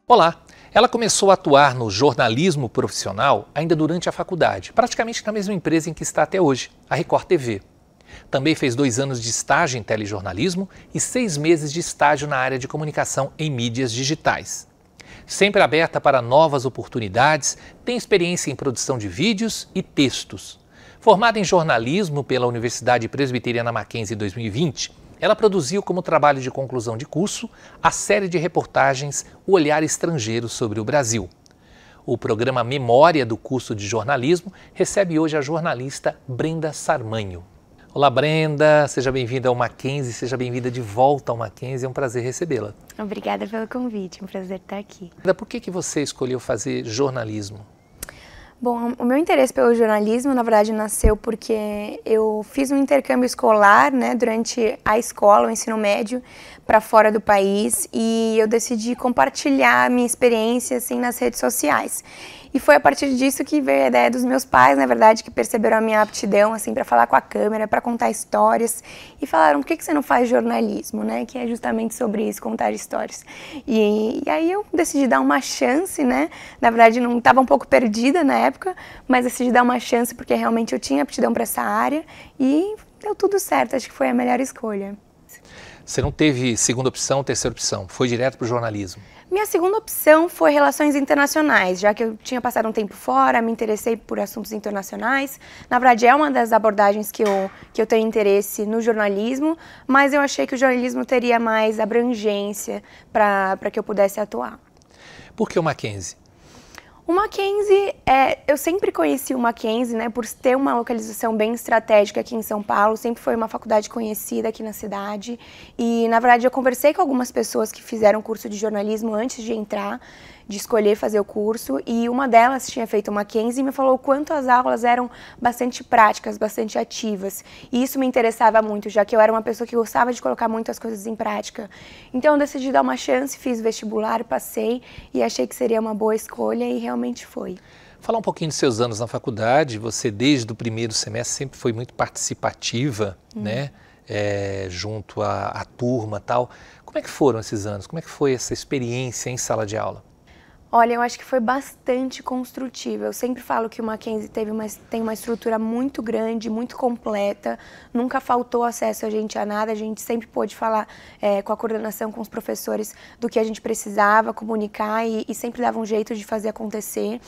Olá! Ela começou a atuar no jornalismo profissional ainda durante a faculdade, praticamente na mesma empresa em que está até hoje, a Record TV. Também fez 2 anos de estágio em telejornalismo e 6 meses de estágio na área de comunicação em mídias digitais. Sempre aberta para novas oportunidades, tem experiência em produção de vídeos e textos. Formada em jornalismo pela Universidade Presbiteriana Mackenzie em 2020, ela produziu como trabalho de conclusão de curso a série de reportagens O Olhar Estrangeiro sobre o Brasil. O programa Memória do curso de jornalismo recebe hoje a jornalista Brenda Sarmanho. Olá Brenda, seja bem-vinda ao Mackenzie, seja bem-vinda de volta ao Mackenzie, é um prazer recebê-la. Obrigada pelo convite, é um prazer estar aqui. Por que você escolheu fazer jornalismo? Bom, o meu interesse pelo jornalismo, na verdade, nasceu porque eu fiz um intercâmbio escolar, durante a escola, o ensino médio, para fora do país, e eu decidi compartilhar a minha experiência assim, nas redes sociais. E foi a partir disso que veio a ideia dos meus pais, na verdade, que perceberam a minha aptidão assim, para falar com a câmera, para contar histórias, e falaram, por que você não faz jornalismo, que é justamente sobre isso, contar histórias. E aí eu decidi dar uma chance, na verdade não estava um pouco perdida na época, mas decidi dar uma chance porque realmente eu tinha aptidão para essa área e deu tudo certo, acho que foi a melhor escolha. Você não teve segunda opção, terceira opção, foi direto para o jornalismo? Minha segunda opção foi relações internacionais, já que eu tinha passado um tempo fora, me interessei por assuntos internacionais. Na verdade, é uma das abordagens que eu tenho interesse no jornalismo, mas eu achei que o jornalismo teria mais abrangência para que eu pudesse atuar. Por que o Mackenzie? O Mackenzie, eu sempre conheci o Mackenzie, por ter uma localização bem estratégica aqui em São Paulo, sempre foi uma faculdade conhecida aqui na cidade e, na verdade, eu conversei com algumas pessoas que fizeram curso de jornalismo antes de entrar, de escolher fazer o curso, e uma delas tinha feito o Mackenzie e me falou o quanto as aulas eram bastante práticas, bastante ativas, e isso me interessava muito, já que eu era uma pessoa que gostava de colocar muitas coisas em prática. Então eu decidi dar uma chance, fiz vestibular, passei e achei que seria uma boa escolha e realmente foi. Falar um pouquinho dos seus anos na faculdade, você desde o primeiro semestre sempre foi muito participativa, junto à turma e tal. Como é que foram esses anos? Como é que foi essa experiência em sala de aula? Olha, eu acho que foi bastante construtiva. Eu sempre falo que o Mackenzie tem uma estrutura muito grande, muito completa, nunca faltou acesso a gente a nada, a gente sempre pôde falar com a coordenação, com os professores do que a gente precisava, comunicar e sempre dava um jeito de fazer acontecer.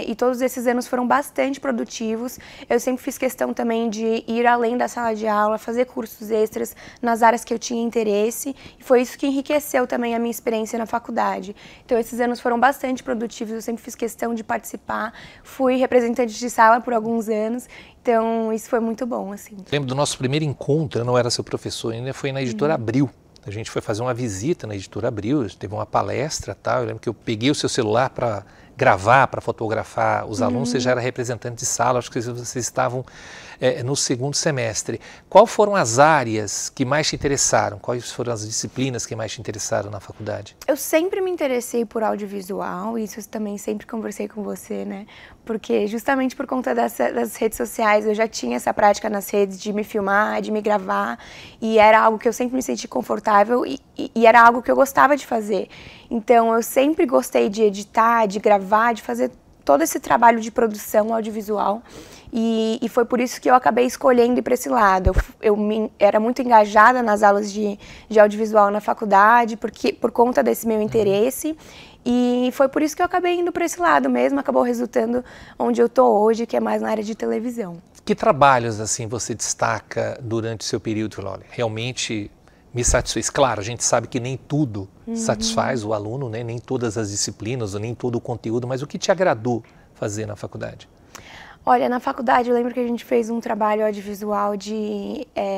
E todos esses anos foram bastante produtivos. Eu sempre fiz questão também de ir além da sala de aula, fazer cursos extras nas áreas que eu tinha interesse, e foi isso que enriqueceu também a minha experiência na faculdade. Então esses anos foram bastante produtivos, eu sempre fiz questão de participar, fui representante de sala por alguns anos, então isso foi muito bom, assim. Lembro do nosso primeiro encontro, eu não era seu professor ainda, foi na Editora Abril. A gente foi fazer uma visita na Editora Abril, teve uma palestra e tal, eu lembro que eu peguei o seu celular para gravar, para fotografar os alunos, você já era representante de sala, acho que vocês estavam no segundo semestre. Quais foram as áreas que mais te interessaram? Quais foram as disciplinas que mais te interessaram na faculdade? Eu sempre me interessei por audiovisual, isso eu também sempre conversei com você, porque justamente por conta das redes sociais, eu já tinha essa prática nas redes de me filmar, de me gravar, e era algo que eu sempre me senti confortável e era algo que eu gostava de fazer. Então eu sempre gostei de editar, de gravar, de fazer todo esse trabalho de produção audiovisual, e foi por isso que eu acabei escolhendo ir para esse lado. Eu era muito engajada nas aulas de audiovisual na faculdade, por conta desse meu interesse, e foi por isso que eu acabei indo para esse lado mesmo, acabou resultando onde eu estou hoje, que é mais na área de televisão. Que trabalhos assim você destaca durante o seu período? Olha, realmente me satisfez. Claro, a gente sabe que nem tudo satisfaz o aluno, nem todas as disciplinas, nem todo o conteúdo, mas o que te agradou fazer na faculdade? Olha, na faculdade eu lembro que a gente fez um trabalho audiovisual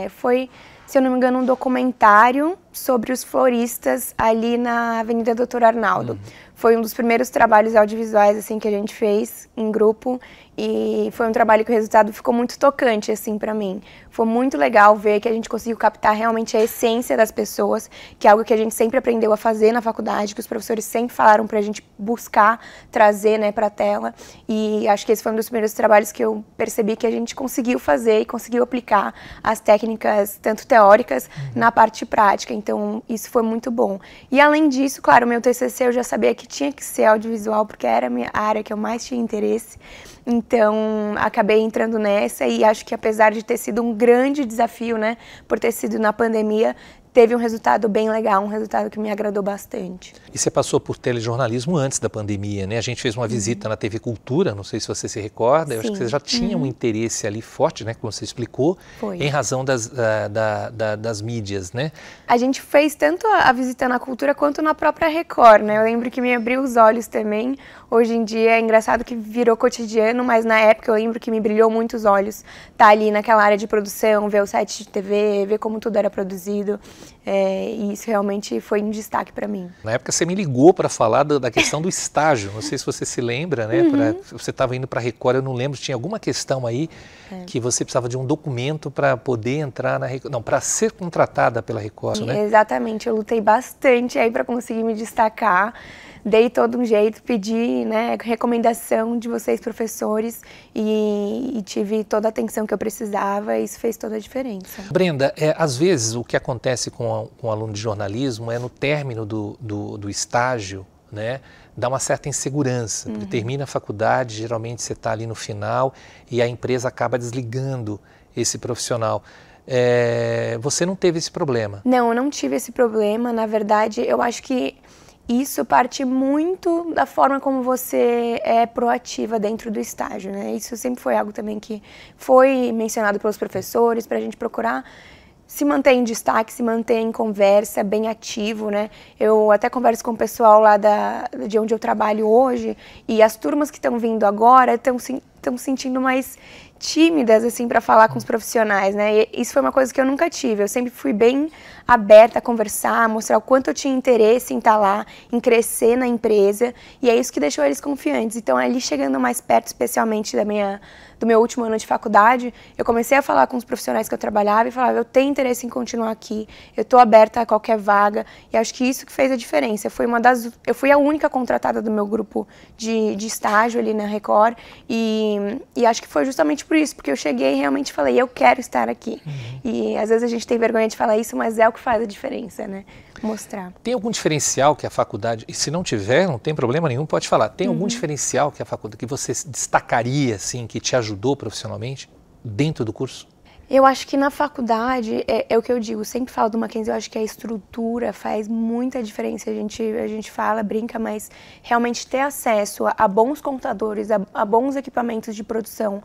foi, se eu não me engano, um documentário sobre os floristas ali na Avenida Doutor Arnaldo. Foi um dos primeiros trabalhos audiovisuais assim, que a gente fez em grupo e foi um trabalho que o resultado ficou muito tocante assim, para mim. Foi muito legal ver que a gente conseguiu captar realmente a essência das pessoas, que é algo que a gente sempre aprendeu a fazer na faculdade, que os professores sempre falaram para a gente buscar trazer para a tela. E acho que esse foi um dos primeiros trabalhos que eu percebi que a gente conseguiu fazer e conseguiu aplicar as técnicas tanto teóricas teóricas na parte prática, então isso foi muito bom. E além disso, claro, o meu TCC eu já sabia que tinha que ser audiovisual, porque era a área que eu mais tinha interesse, então acabei entrando nessa e acho que apesar de ter sido um grande desafio, né, por ter sido na pandemia, teve um resultado bem legal, um resultado que me agradou bastante. E você passou por telejornalismo antes da pandemia, né? A gente fez uma visita na TV Cultura, não sei se você se recorda, eu acho que você já tinha um interesse ali forte, né, como você explicou, em razão das mídias, né? A gente fez tanto a visita na Cultura quanto na própria Record, né? Eu lembro que me abriu os olhos também. Hoje em dia é engraçado que virou cotidiano, mas na época eu lembro que me brilhou muito os olhos estar ali naquela área de produção, ver o set de TV, ver como tudo era produzido. E isso realmente foi um destaque para mim. Na época você me ligou para falar da questão do estágio, não sei se você se lembra, né? Você estava indo para a Record, eu não lembro, tinha alguma questão aí que você precisava de um documento para poder entrar na Record, não, para ser contratada pela Record, né? Exatamente, eu lutei bastante aí para conseguir me destacar. Dei todo um jeito, pedi, né, recomendação de vocês, professores, e tive toda a atenção que eu precisava, e isso fez toda a diferença. Brenda, às vezes o que acontece com o aluno de jornalismo é no término do estágio, né, dá uma certa insegurança, porque termina a faculdade, geralmente você está ali no final e a empresa acaba desligando esse profissional. Você não teve esse problema? Não, eu não tive esse problema, na verdade, eu acho que isso parte muito da forma como você é proativa dentro do estágio, né? Isso sempre foi algo também que foi mencionado pelos professores, para a gente procurar se manter em destaque, se manter em conversa, bem ativo, né? Eu até converso com o pessoal lá de onde eu trabalho hoje, e as turmas que estão vindo agora estão se sentindo mais tímidas, assim, para falar com os profissionais, né? E isso foi uma coisa que eu nunca tive. Eu sempre fui bem aberta a conversar, a mostrar o quanto eu tinha interesse em estar lá, em crescer na empresa, e é isso que deixou eles confiantes. Então, ali chegando mais perto, especialmente do meu último ano de faculdade, eu comecei a falar com os profissionais que eu trabalhava e falava, eu tenho interesse em continuar aqui, eu estou aberta a qualquer vaga, e acho que isso que fez a diferença. Eu fui a única contratada do meu grupo de estágio ali na Record, e acho que foi justamente por isso, porque eu cheguei e realmente falei, eu quero estar aqui. E às vezes a gente tem vergonha de falar isso, mas é o que faz a diferença, né? Mostrar. Tem algum diferencial que a faculdade, e se não tiver, não tem problema nenhum, pode falar, tem algum diferencial que a faculdade, que você destacaria, assim, que te ajudou profissionalmente dentro do curso? Eu acho que na faculdade, é o que eu digo, sempre falo do Mackenzie, eu acho que a estrutura faz muita diferença. A gente fala, brinca, mas realmente ter acesso a bons computadores, a bons equipamentos de produção.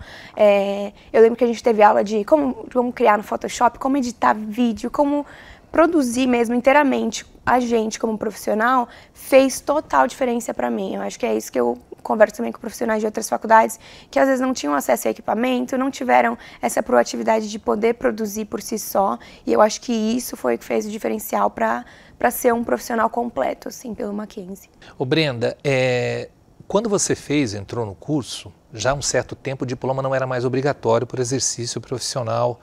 Eu lembro que a gente teve aula de como criar no Photoshop, como editar vídeo, como produzir mesmo inteiramente. A gente, como profissional, fez total diferença para mim. Eu acho que é isso que eu converso também com profissionais de outras faculdades, que às vezes não tinham acesso a equipamento, não tiveram essa proatividade de poder produzir por si só, e eu acho que isso foi o que fez o diferencial para ser um profissional completo, assim, pelo Mackenzie. Ô Brenda, quando você entrou no curso, já há um certo tempo o diploma não era mais obrigatório por exercício profissional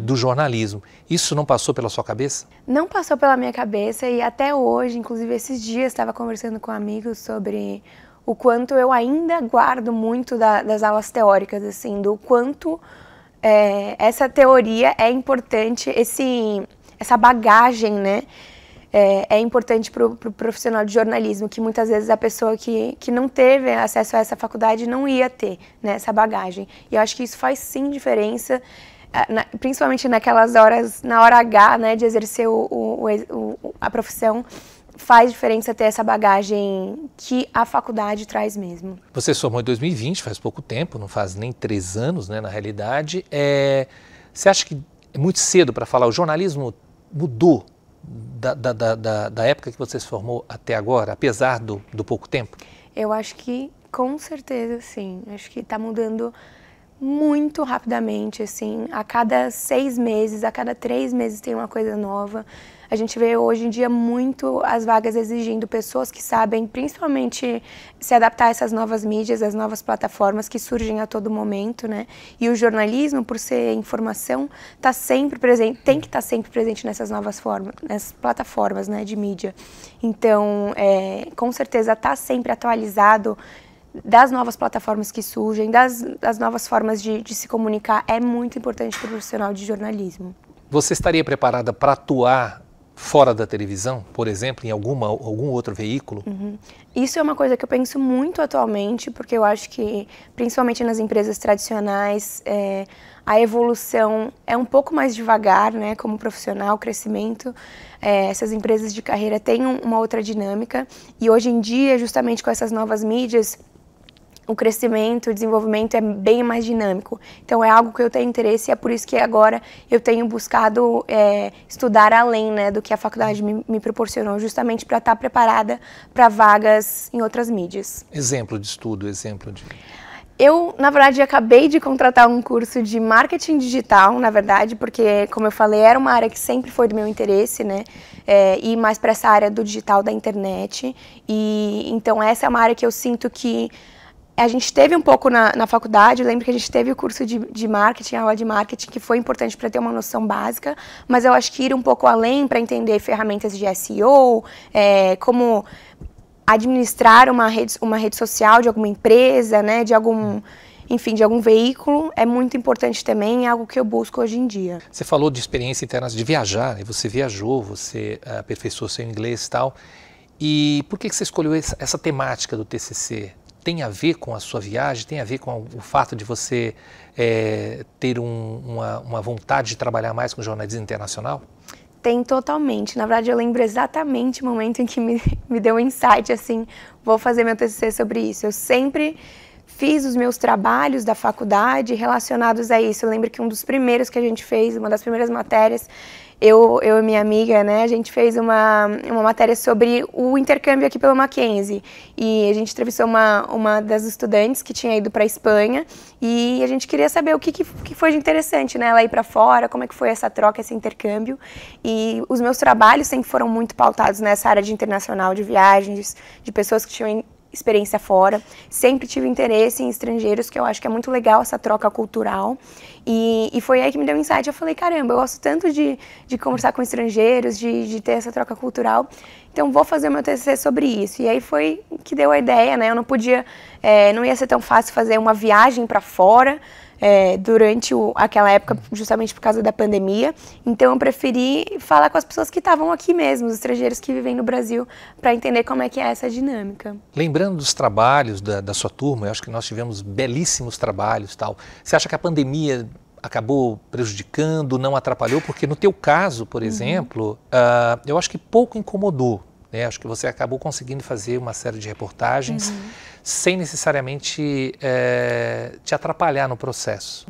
do jornalismo. Isso não passou pela sua cabeça? Não passou pela minha cabeça, e até hoje, inclusive esses dias, estava conversando com amigos sobre o quanto eu ainda guardo muito das aulas teóricas, assim, do quanto essa teoria é importante, essa bagagem, né, é importante para o profissional de jornalismo, que muitas vezes a pessoa que não teve acesso a essa faculdade não ia ter, né, essa bagagem. E eu acho que isso faz sim diferença, principalmente naquelas horas, na hora H, né, de exercer a profissão. Faz diferença ter essa bagagem que a faculdade traz mesmo. Você se formou em 2020, faz pouco tempo, não faz nem 3 anos, né, na realidade. Você acha que é muito cedo para falar? O jornalismo mudou da época que você se formou até agora, apesar do pouco tempo? Eu acho que, com certeza, sim. Acho que está mudando muito rapidamente, assim. A cada 6 meses, a cada 3 meses tem uma coisa nova. A gente vê hoje em dia muito as vagas exigindo pessoas que sabem, principalmente, se adaptar a essas novas mídias, as novas plataformas que surgem a todo momento, né? E o jornalismo, por ser informação, está sempre presente, tem que estar sempre presente nessas novas formas, nessas plataformas, né, de mídia. Então, com certeza, está sempre atualizado das novas plataformas que surgem, das novas formas de se comunicar, é muito importante para o profissional de jornalismo. Você estaria preparada para atuar fora da televisão, por exemplo, em algum outro veículo? Isso é uma coisa que eu penso muito atualmente, porque eu acho que, principalmente nas empresas tradicionais, a evolução é um pouco mais devagar, né, como profissional, o crescimento. Essas empresas de carreira têm uma outra dinâmica, e hoje em dia, justamente com essas novas mídias, o crescimento, o desenvolvimento é bem mais dinâmico. Então é algo que eu tenho interesse e é por isso que agora eu tenho buscado estudar além, né, do que a faculdade me proporcionou, justamente para estar preparada para vagas em outras mídias. Exemplo de estudo, exemplo de... Eu, na verdade, acabei de contratar um curso de marketing digital, na verdade, porque, como eu falei, era uma área que sempre foi do meu interesse, né? Ir mais para essa área do digital, da internet. E então essa é uma área que eu sinto que a gente teve um pouco na faculdade. Eu lembro que a gente teve o curso de marketing, a aula de marketing, que foi importante para ter uma noção básica, mas eu acho que ir um pouco além para entender ferramentas de SEO, como administrar uma rede social de alguma empresa, né, de algum veículo, é muito importante também, é algo que eu busco hoje em dia. Você falou de experiência internacional, de viajar, né? Você viajou, você aperfeiçoou seu inglês e tal. E por que você escolheu essa temática do TCC? Tem a ver com a sua viagem? Tem a ver com o fato de você ter uma vontade de trabalhar mais com jornalismo internacional? Tem totalmente. Na verdade, eu lembro exatamente o momento em que me deu um insight, assim, vou fazer meu TCC sobre isso. Eu sempre fiz os meus trabalhos da faculdade relacionados a isso. Eu lembro que um dos primeiros que a gente fez, uma das primeiras matérias, eu e minha amiga, né, a gente fez uma matéria sobre o intercâmbio aqui pelo Mackenzie. E a gente entrevistou uma das estudantes que tinha ido para a Espanha e a gente queria saber o que foi de interessante, né, ela ir para fora, como é que foi essa troca, esse intercâmbio. E os meus trabalhos sempre foram muito pautados nessa área de internacional, de viagens, de pessoas que tinham experiência fora. Sempre tive interesse em estrangeiros, que eu acho que é muito legal essa troca cultural. E foi aí que me deu um insight. Eu falei, caramba, eu gosto tanto de conversar com estrangeiros, de ter essa troca cultural, então vou fazer o meu TCC sobre isso. E aí foi que deu a ideia, né? Eu não podia, não ia ser tão fácil fazer uma viagem para fora, durante aquela época, justamente por causa da pandemia. Então eu preferi falar com as pessoas que estavam aqui mesmo, os estrangeiros que vivem no Brasil, para entender como é que é essa dinâmica. Lembrando dos trabalhos da sua turma, eu acho que nós tivemos belíssimos trabalhos, tal. Você acha que a pandemia acabou prejudicando, não atrapalhou? Porque no teu caso, por exemplo, eu acho que pouco incomodou. Acho que você acabou conseguindo fazer uma série de reportagens sem necessariamente te atrapalhar no processo.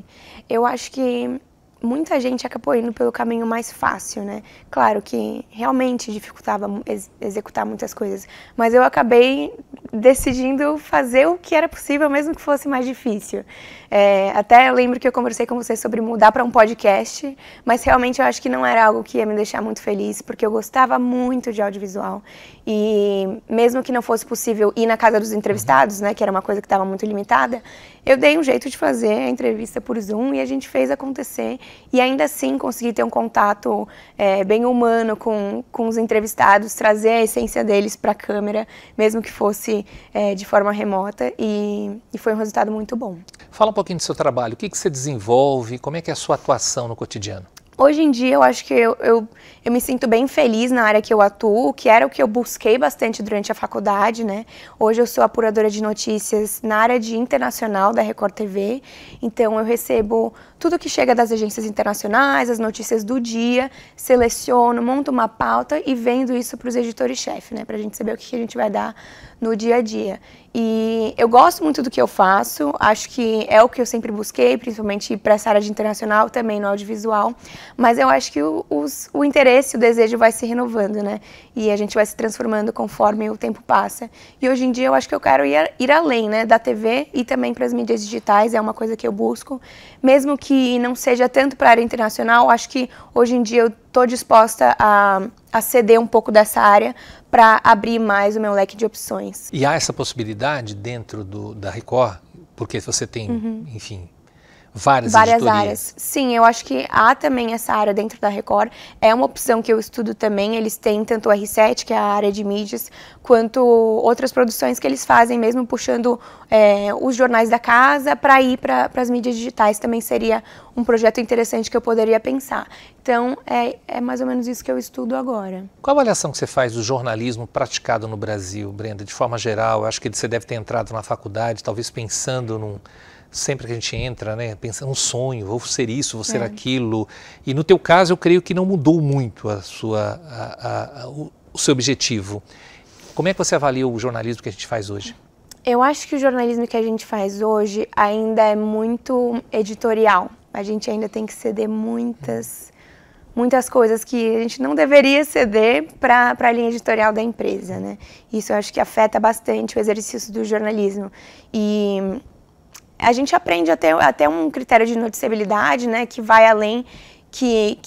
Eu acho que muita gente acabou indo pelo caminho mais fácil, né? Claro que realmente dificultava executar muitas coisas, mas eu acabei decidindo fazer o que era possível, mesmo que fosse mais difícil. Até eu lembro que eu conversei com você sobre mudar para um podcast, mas realmente eu acho que não era algo que ia me deixar muito feliz, porque eu gostava muito de audiovisual. E mesmo que não fosse possível ir na casa dos entrevistados, né, que era uma coisa que estava muito limitada, eu dei um jeito de fazer a entrevista por Zoom e a gente fez acontecer. E ainda assim consegui ter um contato bem humano com os entrevistados, trazer a essência deles para a câmera, mesmo que fosse de forma remota, e foi um resultado muito bom. Fala um pouquinho do seu trabalho, o que você desenvolve, como é que é a sua atuação no cotidiano? Hoje em dia eu acho que eu me sinto bem feliz na área que eu atuo, que era o que eu busquei bastante durante a faculdade, né? Hoje eu sou apuradora de notícias na área de internacional da Record TV, então eu recebo tudo que chega das agências internacionais, as notícias do dia, seleciono, monto uma pauta e vendo isso para os editores-chefe, né? Para a gente saber o que a gente vai dar no dia a dia. E eu gosto muito do que eu faço, acho que é o que eu sempre busquei, principalmente para essa área de internacional, também no audiovisual, mas eu acho que o interesse, o desejo vai se renovando, né? E a gente vai se transformando conforme o tempo passa. E hoje em dia eu acho que eu quero ir além, né, da TV e também para as mídias digitais, é uma coisa que eu busco, mesmo que não seja tanto para a área internacional, acho que hoje em dia eu estou disposta a ceder um pouco dessa área para abrir mais o meu leque de opções. E há essa possibilidade dentro da Record, porque você tem, enfim, várias várias editorias? áreas. Sim, eu acho que há também essa área dentro da Record. É uma opção que eu estudo também. Eles têm tanto o R7, que é a área de mídias, quanto outras produções que eles fazem, mesmo puxando os jornais da casa para ir para as mídias digitais. Também seria um projeto interessante que eu poderia pensar. Então, é mais ou menos isso que eu estudo agora. Qual a avaliação que você faz do jornalismo praticado no Brasil, Brenda? De forma geral, eu acho que você deve ter entrado na faculdade, talvez pensando num... Sempre que a gente entra, né, pensa um sonho, vou ser isso, vou ser aquilo. E no teu caso, eu creio que não mudou muito o seu objetivo. Como é que você avalia o jornalismo que a gente faz hoje? Eu acho que o jornalismo que a gente faz hoje ainda é muito editorial. A gente ainda tem que ceder muitas coisas que a gente não deveria ceder para a linha editorial da empresa, né? Isso eu acho que afeta bastante o exercício do jornalismo. E a gente aprende até um critério de noticiabilidade, né, que vai além, que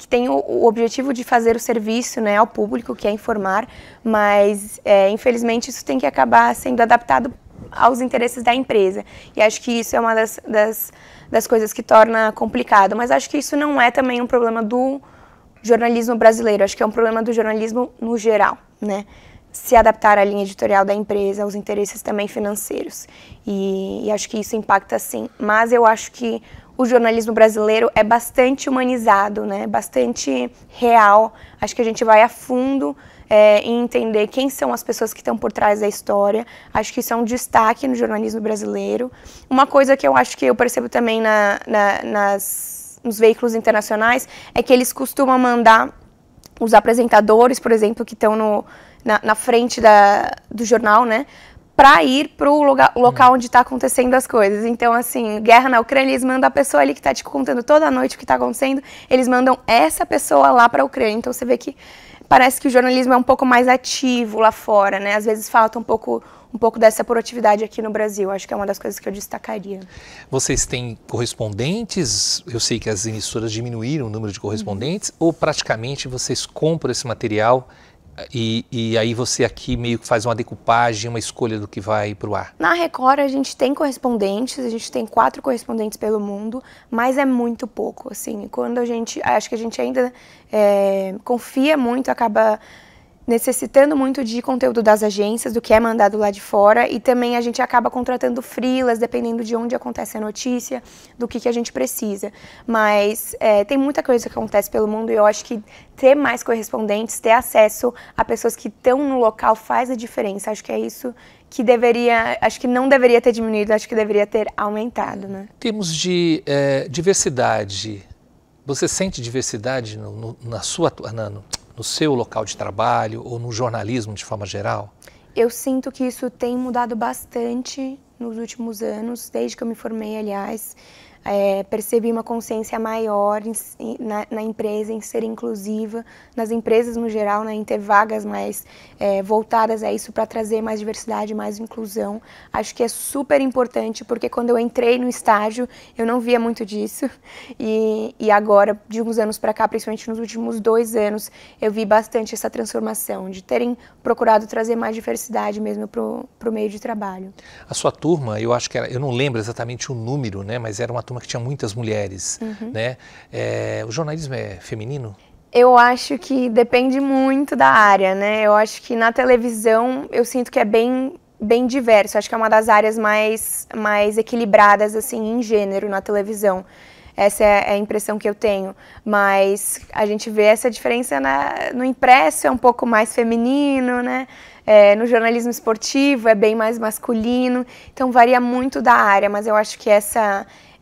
tem o objetivo de fazer o serviço, né, ao público, que é informar, mas infelizmente isso tem que acabar sendo adaptado aos interesses da empresa. E acho que isso é uma das coisas que torna complicado, mas acho que isso não é também um problema do jornalismo brasileiro, acho que é um problema do jornalismo no geral, né? Se adaptar à linha editorial da empresa, aos interesses também financeiros. E acho que isso impacta sim. Mas eu acho que o jornalismo brasileiro é bastante humanizado, né? Bastante real. Acho que a gente vai a fundo em entender quem são as pessoas que estão por trás da história. Acho que isso é um destaque no jornalismo brasileiro. Uma coisa que eu acho que eu percebo também nos veículos internacionais é que eles costumam mandar os apresentadores, por exemplo, que estão na frente do jornal, né, para ir para o local onde está acontecendo as coisas. Então, assim, guerra na Ucrânia, eles mandam a pessoa ali que está te contando toda a noite o que está acontecendo, eles mandam essa pessoa lá para a Ucrânia. Então, você vê que parece que o jornalismo é um pouco mais ativo lá fora, né? Às vezes falta um pouco dessa proatividade aqui no Brasil. Acho que é uma das coisas que eu destacaria. Vocês têm correspondentes? Eu sei que as emissoras diminuíram o número de correspondentes, ou praticamente vocês compram esse material e aí você aqui meio que faz uma decupagem, uma escolha do que vai para o ar? Na Record a gente tem correspondentes, a gente tem 4 correspondentes pelo mundo, mas é muito pouco, assim. Quando acho que a gente ainda confia muito, acaba necessitando muito de conteúdo das agências, do que é mandado lá de fora, e também a gente acaba contratando freelas, dependendo de onde acontece a notícia, do que a gente precisa. Mas tem muita coisa que acontece pelo mundo e eu acho que ter mais correspondentes, ter acesso a pessoas que estão no local faz a diferença. Acho que é isso que acho que não deveria ter diminuído, acho que deveria ter aumentado, né? Em termos de diversidade, você sente diversidade no seu local de trabalho ou no jornalismo de forma geral? Eu sinto que isso tem mudado bastante nos últimos anos, desde que eu me formei, aliás. Percebi uma consciência maior na empresa, em ser inclusiva, nas empresas no geral, né, em ter vagas mais voltadas a isso para trazer mais diversidade, mais inclusão. Acho que é super importante, porque quando eu entrei no estágio, eu não via muito disso. E agora, de uns anos para cá, principalmente nos últimos 2 anos, eu vi bastante essa transformação, de terem procurado trazer mais diversidade mesmo para o meio de trabalho. A sua turma, eu acho que eu não lembro exatamente o número, né, mas era uma turma que tinha muitas mulheres, né? O jornalismo é feminino? Eu acho que depende muito da área, né? Eu acho que na televisão eu sinto que é bem diverso. Acho que é uma das áreas mais equilibradas assim em gênero na televisão. Essa é a impressão que eu tenho. Mas a gente vê essa diferença no impresso, é um pouco mais feminino, né? No jornalismo esportivo é bem mais masculino. Então varia muito da área, mas eu acho que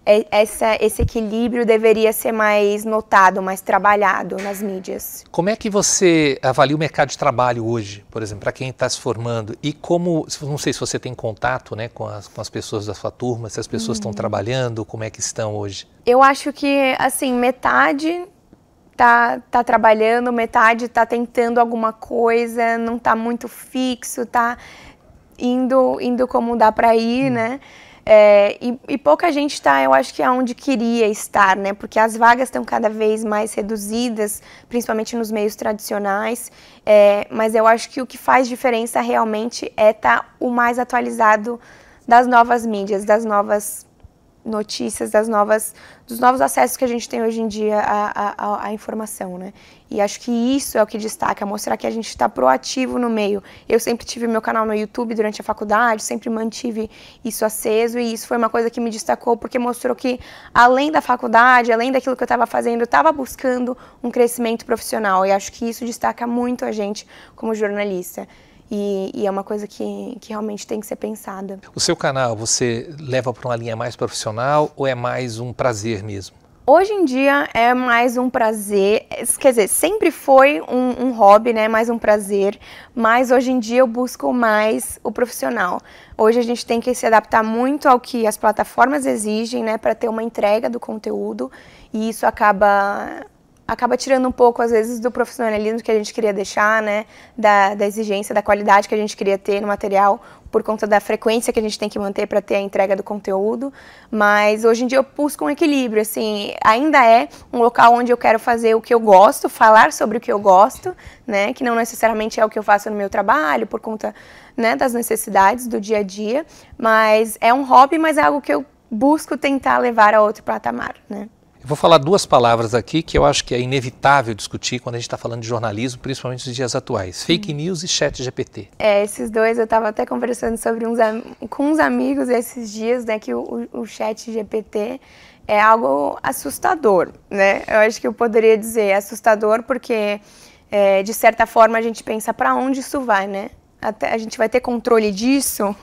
esse equilíbrio deveria ser mais notado, mais trabalhado nas mídias. Como é que você avalia o mercado de trabalho hoje, por exemplo, para quem está se formando? E como, não sei se você tem contato, né, com as pessoas da sua turma, se as pessoas estão trabalhando, como é que estão hoje? Eu acho que, assim, metade tá trabalhando, metade tá tentando alguma coisa, não tá muito fixo, tá indo como dá para ir, né? E pouca gente está, eu acho que é onde queria estar, né? Porque as vagas estão cada vez mais reduzidas, principalmente nos meios tradicionais. Mas eu acho que o que faz diferença realmente é estar o mais atualizado das novas mídias, das novas notícias, dos novos acessos que a gente tem hoje em dia à informação, né? E acho que isso é o que destaca, mostrar que a gente está proativo no meio. Eu sempre tive meu canal no YouTube durante a faculdade, sempre mantive isso aceso, e isso foi uma coisa que me destacou, porque mostrou que, além da faculdade, além daquilo que eu estava fazendo, eu estava buscando um crescimento profissional, e acho que isso destaca muito a gente como jornalista. E é uma coisa que realmente tem que ser pensada. O seu canal, você leva para uma linha mais profissional ou é mais um prazer mesmo? Hoje em dia é mais um prazer, quer dizer, sempre foi um hobby, né, mais um prazer, mas hoje em dia eu busco mais o profissional. Hoje a gente tem que se adaptar muito ao que as plataformas exigem, né, para ter uma entrega do conteúdo, e isso acaba tirando um pouco, às vezes, do profissionalismo que a gente queria deixar, né, da exigência, da qualidade que a gente queria ter no material, por conta da frequência que a gente tem que manter para ter a entrega do conteúdo. Mas hoje em dia eu busco um equilíbrio, assim, ainda é um local onde eu quero fazer o que eu gosto, falar sobre o que eu gosto, né, que não necessariamente é o que eu faço no meu trabalho, por conta, né, das necessidades do dia a dia, mas é um hobby, mas é algo que eu busco tentar levar a outro patamar, né. Eu vou falar duas palavras aqui que eu acho que é inevitável discutir quando a gente está falando de jornalismo, principalmente nos dias atuais. Fake news e ChatGPT. Esses dois eu estava até conversando sobre com uns amigos esses dias, né, que o ChatGPT é algo assustador, né? Eu acho que eu poderia dizer assustador porque, de certa forma, a gente pensa para onde isso vai, né? A gente vai ter controle disso?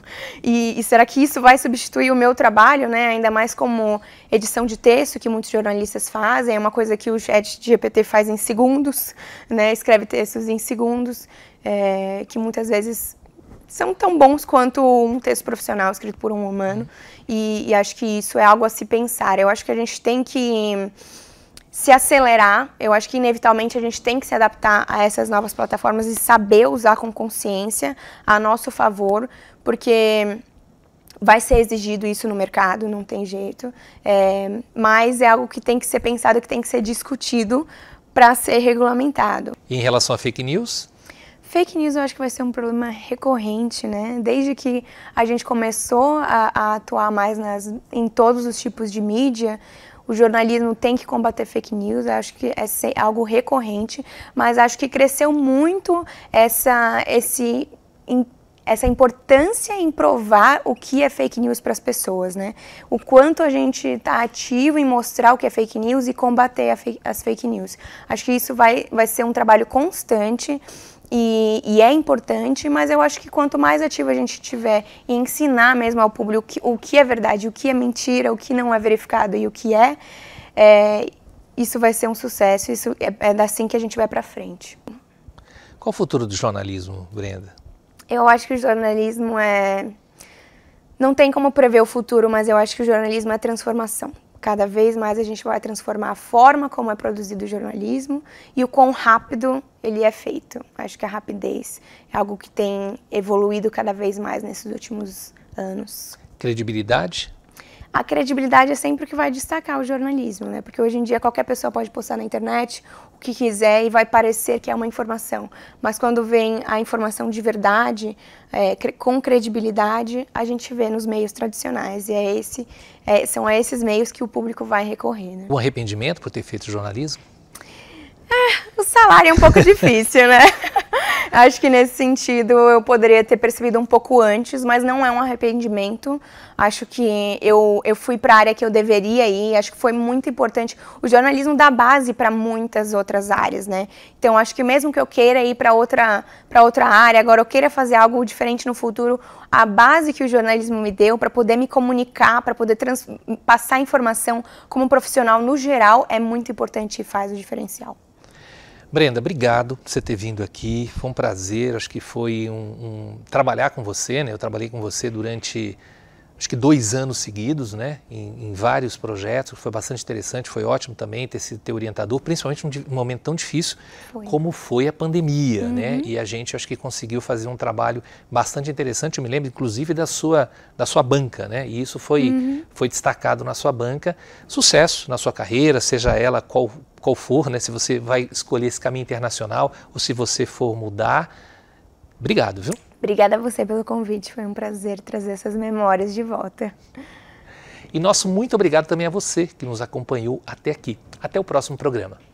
E será que isso vai substituir o meu trabalho, né? Ainda mais como edição de texto, que muitos jornalistas fazem, é uma coisa que o ChatGPT faz em segundos, né? Escreve textos em segundos, que muitas vezes são tão bons quanto um texto profissional escrito por um humano, e acho que isso é algo a se pensar. Eu acho que a gente tem que se acelerar, eu acho que inevitavelmente a gente tem que se adaptar a essas novas plataformas e saber usar com consciência a nosso favor, porque vai ser exigido isso no mercado, não tem jeito, mas é algo que tem que ser pensado, que tem que ser discutido para ser regulamentado. E em relação a fake news? Fake news eu acho que vai ser um problema recorrente, né? Desde que a gente começou a atuar mais em todos os tipos de mídia, o jornalismo tem que combater fake news, eu acho que é algo recorrente, mas acho que cresceu muito essa importância em provar o que é fake news para as pessoas, né? O quanto a gente está ativo em mostrar o que é fake news e combater as fake news. Acho que isso vai ser um trabalho constante. E é importante, mas eu acho que quanto mais ativo a gente tiver em ensinar mesmo ao público o que é verdade, o que é mentira, o que não é verificado e o que isso vai ser um sucesso, isso é assim que a gente vai para frente. Qual o futuro do jornalismo, Brenda? Eu acho que o jornalismo não tem como prever o futuro, mas eu acho que o jornalismo é transformação. Cada vez mais a gente vai transformar a forma como é produzido o jornalismo e o quão rápido ele é feito. Acho que a rapidez é algo que tem evoluído cada vez mais nesses últimos anos. Credibilidade? A credibilidade é sempre o que vai destacar o jornalismo, né? Porque hoje em dia qualquer pessoa pode postar na internet o que quiser e vai parecer que é uma informação. Mas quando vem a informação de verdade, com credibilidade, a gente vê nos meios tradicionais. E são a esses meios que o público vai recorrer, né? Um arrependimento por ter feito jornalismo? O salário é um pouco difícil, né? Acho que nesse sentido eu poderia ter percebido um pouco antes, mas não é um arrependimento. Acho que eu fui para a área que eu deveria ir, acho que foi muito importante. O jornalismo dá base para muitas outras áreas, né? Então acho que mesmo que eu queira ir para outra área, agora eu queira fazer algo diferente no futuro, a base que o jornalismo me deu para poder me comunicar, para poder passar informação como profissional no geral é muito importante e faz o diferencial. Brenda, obrigado por você ter vindo aqui, foi um prazer, acho que foi trabalhar com você, né? Eu trabalhei com você durante, acho que 2 anos seguidos, né? Em vários projetos, foi bastante interessante, foi ótimo também ter sido teu orientador, principalmente num momento tão difícil como foi a pandemia, né? E a gente, acho que conseguiu fazer um trabalho bastante interessante, eu me lembro inclusive da sua banca, né? E isso foi destacado na sua banca. Sucesso na sua carreira, seja ela qual for, né? Se você vai escolher esse caminho internacional ou se você for mudar. Obrigado, viu? Obrigada a você pelo convite, foi um prazer trazer essas memórias de volta. E nosso muito obrigado também a você que nos acompanhou até aqui. Até o próximo programa.